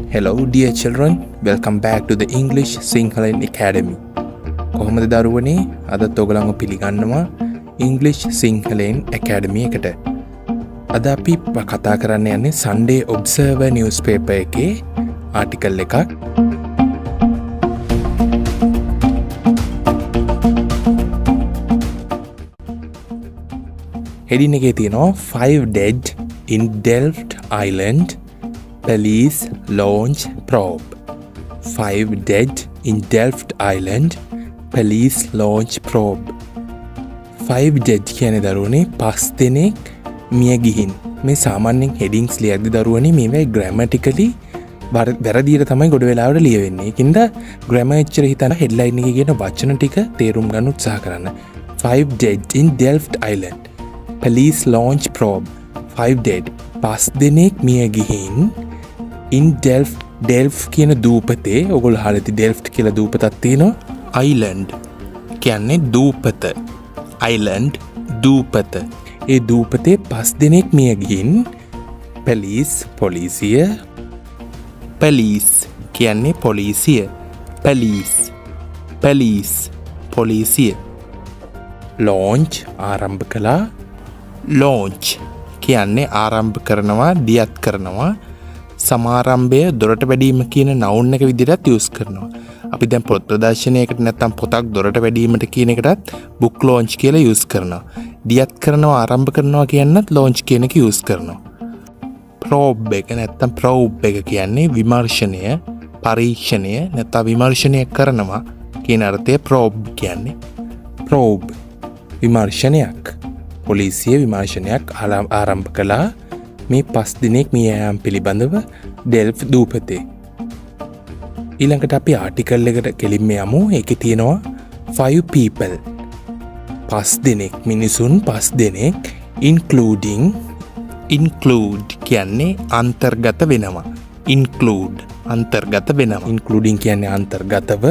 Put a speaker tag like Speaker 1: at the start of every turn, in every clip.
Speaker 1: Hello dear children, welcome back to the English Sinhala Academy. කොහොමද දරුවනේ? අදත් ඔයගලන්ව පිළිගන්නවා English Sinhala Academy එකට. අද අපි කතා කරන්න යන්නේ Sunday Observer newspaper එකේ ආටිකල් එකක්. heading එකේ තියෙනවා 5 dead in Delft Island. Police launch probe. 5 dead in Delft Island. Police launch probe. 5 dead කියන්නේ දරුවනේ 5 දෙනෙක් මිය ගිහින්. මේ සාමාන්‍යයෙන් headings ලියද්දි දරුවනේ මේවා grammatically වැරදියට තමයි ගොඩ වෙලාවට ලියවෙන්නේ. ඒකින්ද grammar එච්චර හිතන headline එකේ කියන වචන ටික තේරුම් ගන්න උත්සාහ කරන්න. 5 dead in Delft Island. Police launch probe. 5 dead. 5 දෙනෙක් මිය ගිහින් in Delft කියන දූපතේ ඔයගොල්ලෝ අහලා ඇති Delft කියලා දූපතක් තියෙනවා. Island කියන්නේ දූපත. Island දූපත. ඒ දූපතේ 5 දෙනෙක් මිය ගිහින් පොලිසිය කියන්නේ පොලිසිය. පොලිසිය launch ආරම්භ කළා. launch කියන්නේ ආරම්භ කරනවා, දියත් කරනවා. සමාරම්භය දොරට වැඩීම කියන noun එක විදිහට use කරනවා. අපි දැන් පොත් ප්‍රදර්ශනයකට නැත්නම් පොතක් දොරට වැඩීමට කියන එකටත් book launch කියලා use කරනවා. දියත් කරනවා, ආරම්භ කරනවා කියනත් launch කියන එක use කරනවා. probe එක නැත්නම් probe එක කියන්නේ විමර්ශනය, පරීක්ෂණය නැත්නම් විමර්ශනය කරනවා කියන අර්ථය probe කියන්නේ. probe විමර්ශනයක්. පොලිසිය විමර්ශනයක් ආරම්භ කළා මේ 5 දිනක් මිය යාම පිළිබඳව ඩෙල්ෆ්ට් දූපතේ. ඊළඟට අපි ආටිකල් එකට කෙලින්ම යමු. ඒකේ තියෙනවා 5 people. 5 දිනක් මිනිසුන් 5 දිනක් include කියන්නේ අන්තර්ගත වෙනවා. අන්තර්ගත වෙනවා. including කියන්නේ අන්තර්ගතව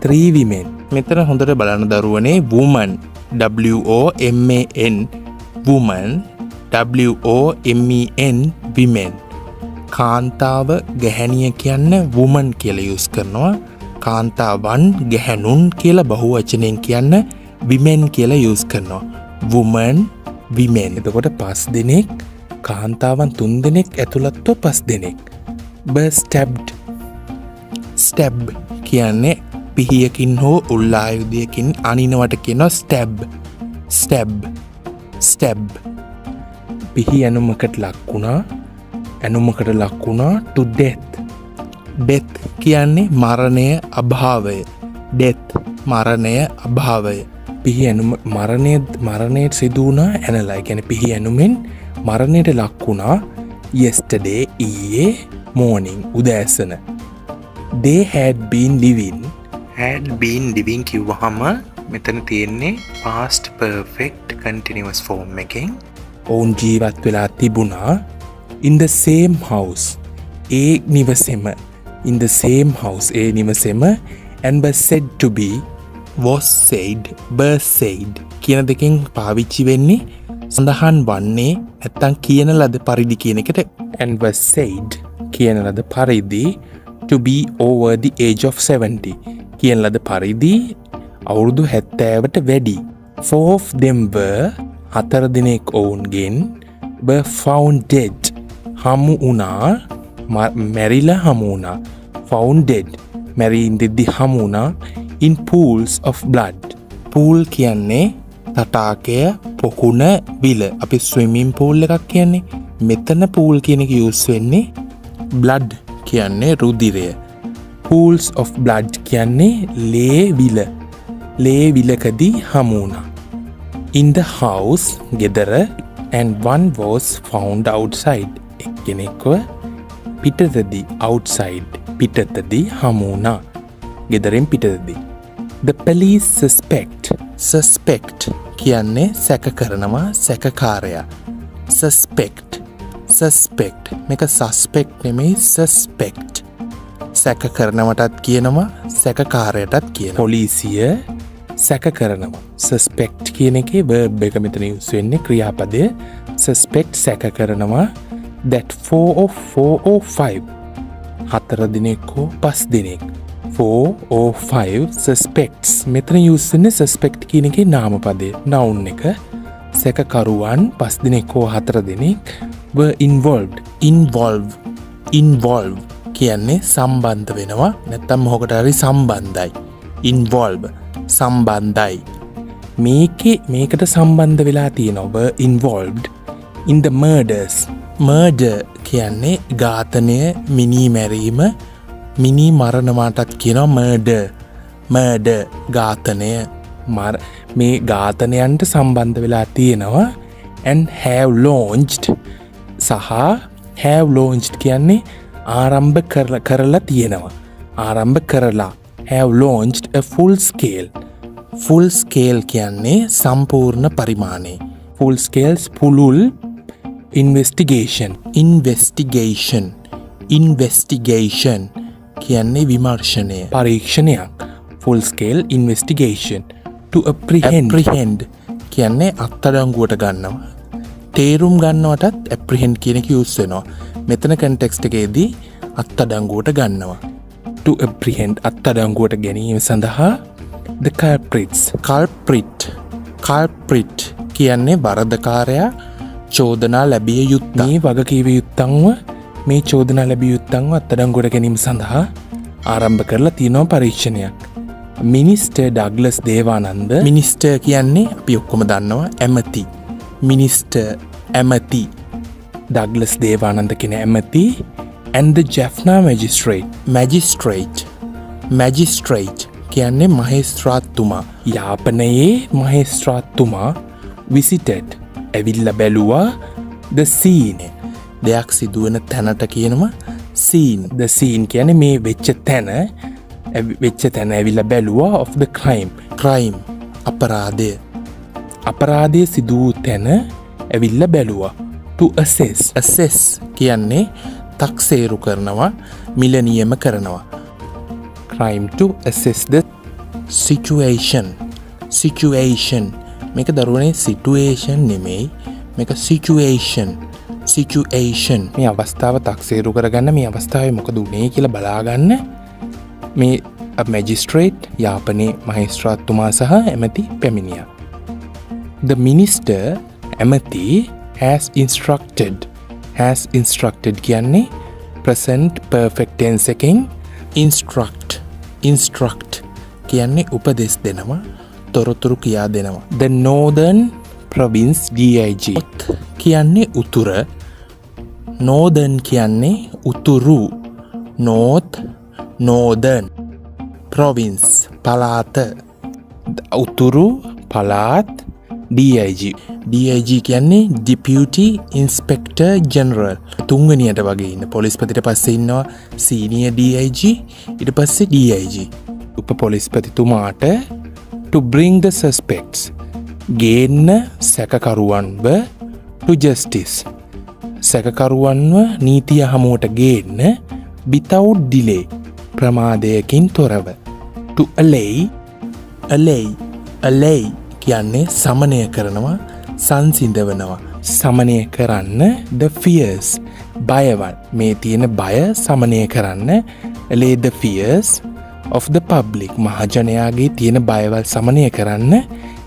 Speaker 1: 3 women. මෙතන හොඳට බලන්න දරුවනේ woman WOMAN woman WOMEN women. කාන්තාව ගැහැණිය කියන්න woman කියලා use කරනවා. කාන්තාවන් ගැහැණුන් කියලා බහු වචනයෙන් කියන්න women කියලා use කරනවා. woman women. එතකොට 5 දෙනෙක් කාන්තාවන් 3 දෙනෙක් ඇතුළත්ව 5 දෙනෙක්. stab කියන්නේ පිහියකින් හෝ උල්ලායුධයකින් අනිනවට කියනවා stab. පිහි ඇනුමකට ලක් වුණා to death කියන්නේ මරණය අභාවය. මරණය අභාවය. පිහි ඇනුම මරණයට සිදු වුණා ඇනලා. කියන්නේ පිහි ඇනුමෙන් මරණයට ලක් වුණා yesterday ඊයේ morning උදෑසන. they had been living කිව්වහම මෙතන තියෙන්නේ past perfect continuous form එකෙන් ඔවුන් ජීවත් වෙලා තිබුණා in the same house. A නිවසෙම and was said to be was said කියන දෙකෙන් පාවිච්චි වෙන්නේ සඳහන් වන්නේ නැත්තම් කියන ලද පරිදි කියන එකට. and was said කියන ලද පරිදි to be over the age of 70 කියන ලද පරිදි අවුරුදු 70ට වැඩි. 4 of them were 4 දෙනෙක් ඔවුන්ගෙන් were found dead හමු වුණා මැරිලා හමු වුණා. found dead මැරින් දෙද්දි හමු වුණා in pools of blood. pool කියන්නේ තටාකය, පොකුණ, විල. අපි swimming pool එකක් කියන්නේ. මෙතන pool කියන එක use වෙන්නේ blood කියන්නේ රුධිරය. pools of blood කියන්නේ ලේ විලකදී හමු වුණා. in the house ගෙදර and one was found outside. එක්කෙනෙක්ව පිටතදී හමු වුණා. ගෙදරින් පිටතදී. the police suspect කියන්නේ සැක කරනවා, සැකකාරයා. suspect මේක suspect නෙමෙයි suspect. සැක කරනවටත් කියනවා, සැකකාරයටත් කියනවා. පොලිසිය සැක කරනවා. suspect කියන එකේ verb එක මෙතන use වෙන්නේ ක්‍රියාපදය. suspect සැක කරනවා that 4 or 5 4 දිනෙක හෝ 5 දිනෙක. 4 or 5 suspects. මෙතන use වෙන්නේ suspect කියන එකේ නාමපදය noun එක. සැකකරුවන් 5 දිනෙක හෝ 4 දිනෙක were involved. Involve කියන්නේ සම්බන්ධ වෙනවා නැත්නම් මොකකට හරි සම්බන්ධයි. Involve සම්බන්ධයි. මේකට සම්බන්ධ වෙලා තියෙනවා. were involved in the murders. Murder කියන්නේ ඝාතනය, මිනී මැරීම, මිනී මරණයටත් කියනවා murder ඝාතනය. මේ ඝාතනයන්ට සම්බන්ධ වෙලා තියෙනවා. and have launched සහ have launched කියන්නේ ආරම්භ කරලා තියෙනවා. ආරම්භ කරලා have launched a full scale කියන්නේ සම්පූර්ණ පරිමාණය. full scale පුළුල් investigation කියන්නේ විමර්ශනය, පරීක්ෂණයක්. full scale investigation. to apprehend කියන්නේ අත්අඩංගුවට ගන්නවා. තේරුම් ගන්නවටත් apprehend කියන එක use වෙනවා. මෙතන context එකේදී අත්අඩංගුවට ගන්නවා. to apprehend අත්අඩංගුවට ගැනීම සඳහා the culprit කියන්නේ වරදකාරයා චෝදනා ලැබිය යුත්තේ වගකීම යුත්තන්ව මේ චෝදනා ලැබිය යුත්තන්ව අත්අඩංගුවට ගැනීම සඳහා ආරම්භ කරලා තියෙනවා පරීක්ෂණයක්. Minister Douglas Devananda. මිනිස්ටර් කියන්නේ අපි ඔක්කොම දන්නවා ඇමති. මිනිස්ටර් ඇමති ඩග්ලස් දේවානන්ද කියන ඇමති and the Jaffna magistrate කියන්නේ මහේස්ත්‍රාත්තුමා. යාපනයේ මහේස්ත්‍රාත්තුමා visited ඇවිල්ලා බැලුවා the scene දෙයක් සිදුවන තැනට කියනවා scene. the scene කියන්නේ මේ වෙච්ච තැන ඇවිල්ලා බැලුවා of the crime අපරාධය සිදු වූ තැන ඇවිල්ලා බැලුවා. to assess කියන්නේ තක්සේරු කරනවා, මිලනියම කරනවා. crime to assess the situation මේක දරුවනේ situation නෙමෙයි, මේක situation මේ අවස්ථාව තක්සේරු කරගන්න, මේ අවස්ථාවේ මොකද උනේ කියලා බලාගන්න මේ මැජිස්ට්‍රේට් යාපනයේ මහේස්ත්‍රාත්තුමා සහ ඇමති පැමිණියා. the minister ඇමති has instructed කියන්නේ present perfect tense එකෙන් instruct කියන්නේ උපදෙස් දෙනවා, තොරතුරු කියා දෙනවා. the northern province DIG කියන්නේ උතුර. northern කියන්නේ උතුරු. northern province පළාත, උතුරු පළාත්. DIG කියන්නේ Deputy Inspector General. තුන්වෙනියට වගේ ඉන්න පොලිස්පතිට පස්සේ ඉන්නවා Senior DIG, ඊට පස්සේ DIG. උප පොලිස්පතිතුමාට to bring the suspects ගේන්න සැකකරුවන්ව to justice සැකකරුවන්ව නීතිය හමුවට ගේන්න without delay ප්‍රමාදයකින් තොරව. to allay කියන්නේ සමනය කරනවා, සංසිඳවනවා. සමනය කරන්න the fears බයවල්, මේ තියෙන බය සමනය කරන්න. allay the fears of the public මහජනයාගේ තියෙන බයවල් සමනය කරන්න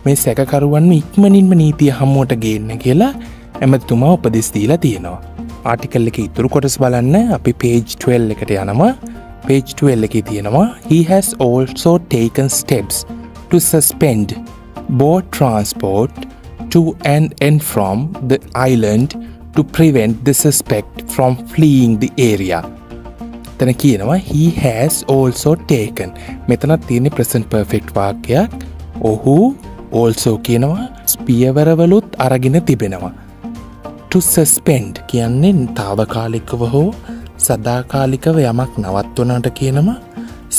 Speaker 1: මේ සැකකරුවන්ව ඉක්මනින්ම නීතිය හමුවට ගේන්න කියලා ඇමතිතුමා උපදෙස් දීලා තියෙනවා. ආටිකල් එකේ ඉතුරු කොටස බලන්න අපි page 12 එකට යනවා. page 12 එකේ තියෙනවා he has also taken steps to suspend boat transport to and from the island to prevent the suspect from fleeing the area. තන කියනවා he has also taken. මෙතනත් තියෙන්නේ present perfect වාක්‍යයක්. ඔහු also කියනවා පියවරවලුත් අරගෙන තිබෙනවා. to suspend කියන්නේ తాවකාලිකව හෝ සදාකාලිකව යමක් නවත්වනට කියනවා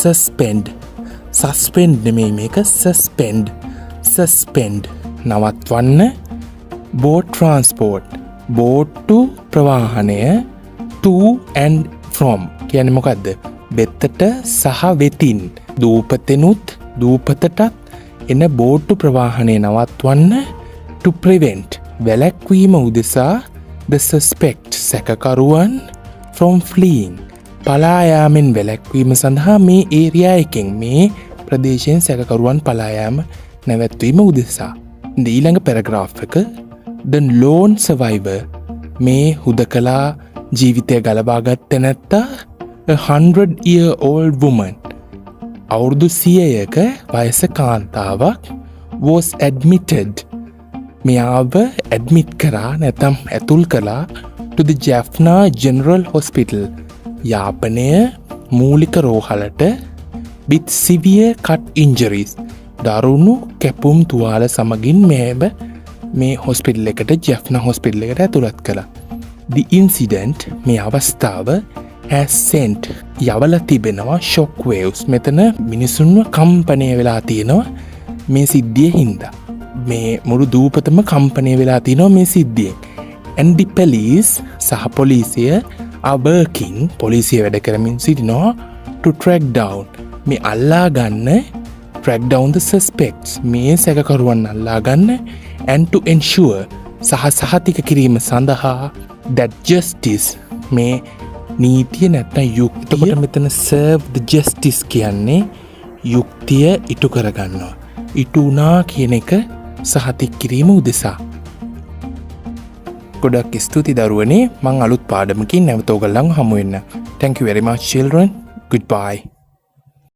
Speaker 1: suspend නෙමෙයි මේක suspend නවත්වන්න. boat transport බෝට්ටු ප්‍රවාහනය to and from කියන්නේ මොකද්ද? බෙත්තට සහ වෙතින් දූපතටත් එන බෝට්ටු ප්‍රවාහනය නවත්වන්න. to prevent වැළැක්වීම උදෙසා the suspect සැකකරුවන් from fleeing පලායාමෙන් වැළැක්වීම සඳහා මේ ඒරියා එකෙන් මේ ප්‍රදේශයෙන් සැකකරුවන් පලායාම නැවැත්වීම උදෙසා. ඊළඟ පැරග්‍රාෆ් එක The lone survivor මේ හුදකලා ජීවිතය ගලබාගත්ත නැත්තා a 100-year-old woman අවුරුදු 100ක වයස කාන්තාවක් was admitted මෙයාව ඇඩ්මිට් කරා නැතම් ඇතුල් කළා to the Jaffna General Hospital Yapanaya මූලික රෝහලට with severe cut injuries දරුණු කැපුම් තුවාල සමගින් මේ හොස්පිටල් එකට ජැෆ්නා හොස්පිටල් එකට ඇතුළත් කළා. The incident මේ අවස්ථාව has sent යවල තිබෙනවා shock waves මෙතන මිනිසුන්ව කම්පනය වෙලා තියෙනවා මේ සිද්ධිය හින්දා. මේ මුළු දූපතම කම්පනය වෙලා තියෙනවා මේ සිද්ධියෙන්. And the police සහ පොලිසිය are working පොලිසිය වැඩ කරමින් සිටිනවා to track down මේ අල්ලා ගන්න track down the suspects මේ සැකකරුවන් අල්ලා ගන්න and to ensure සහතික කිරීම සඳහා that justice මේ නීතිය නැත්නම් යුක්තිය මෙතන serve the justice කියන්නේ යුක්තිය ඉටු කරගන්නවා. ඉටු වුණා කියන එක සහතික කිරීම උදෙසා. ගොඩක් ස්තුති දරුවනේ මං අලුත් පාඩමකින් නැවත ඔයගොල්ලන්ව හමු වෙන්න. Thank you very much children. Goodbye.